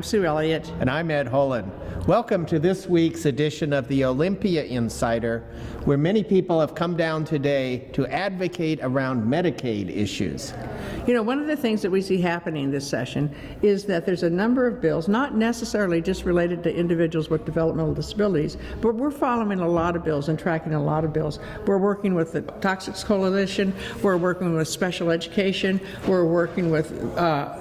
I'm Sue Elliott. And I'm Ed Holen. Welcome to this week's edition of the Olympia Insider, where many people have come down today to advocate around Medicaid issues. You know, one of the things that we see happening this session is that there's a number of bills, not necessarily just related to individuals with developmental disabilities, but we're following a lot of bills and tracking a lot of bills. We're working with the Toxics Coalition, we're working with special education, we're working with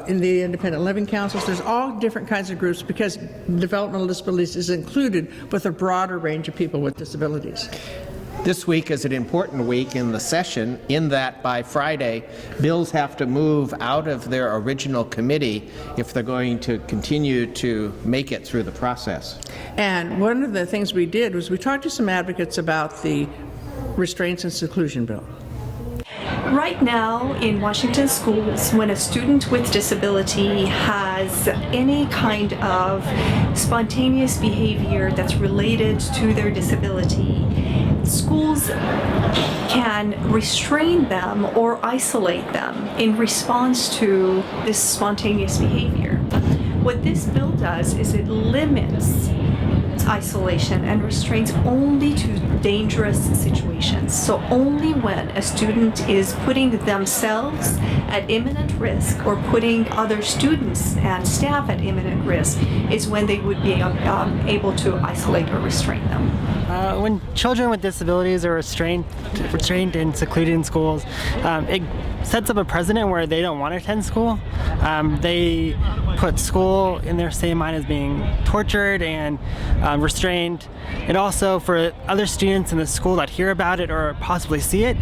in the independent living councils. There's all different kinds of groups because developmental disabilities is included with a broader range of people with disabilities. This week is an important week in the session in that by Friday, bills have to move out of their original committee if they're going to continue to make it through the process. And one of the things we did was we talked to some advocates about the restraints and seclusion bill. Right now in Washington schools, when a student with disability has any kind of spontaneous behavior that's related to their disability, schools can restrain them or isolate them in response to this spontaneous behavior. What this bill does is it limits isolation and restraints only to dangerous situations. So only when a student is putting themselves at imminent risk or putting other students and staff at imminent risk is when they would be able to isolate or restrain them. When children with disabilities are restrained and secluded in schools, it sets up a precedent where they don't want to attend school. They put school in their same mind as being tortured and restrained. And also for other students in the school that hear about it or possibly see it,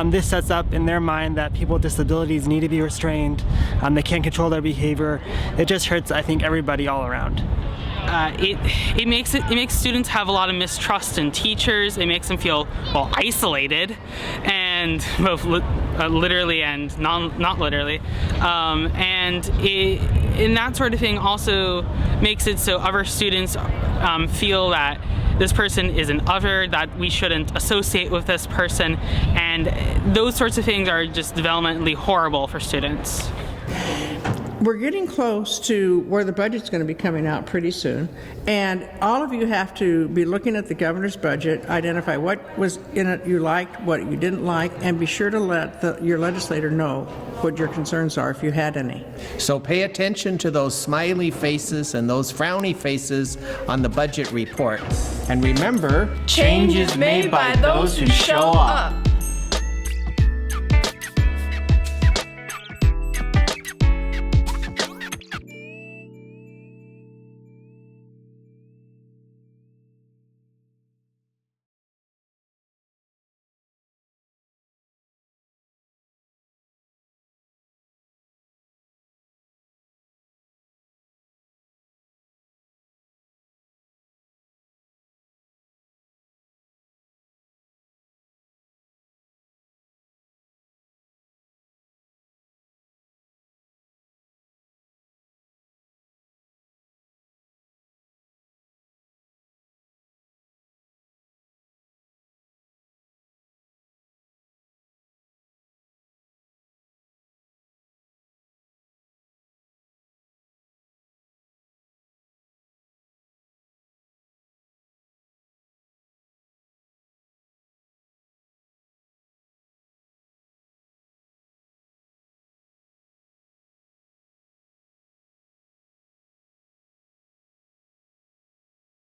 this sets up in their mind that people with disabilities need to be restrained. They can't control their behavior. It just hurts, I think, everybody all around. It makes students have a lot of mistrust in teachers. It makes them feel isolated, and both literally and not literally, and that sort of thing also makes it so other students feel that this person is an other, that we shouldn't associate with this person, and those sorts of things are just developmentally horrible for students. We're getting close to where the budget's going to be coming out pretty soon, and all of you have to be looking at the governor's budget, identify what was in it you liked, what you didn't like, and be sure to let your legislator know what your concerns are if you had any. So pay attention to those smiley faces and those frowny faces on the budget report. And remember, change is made by those who show up.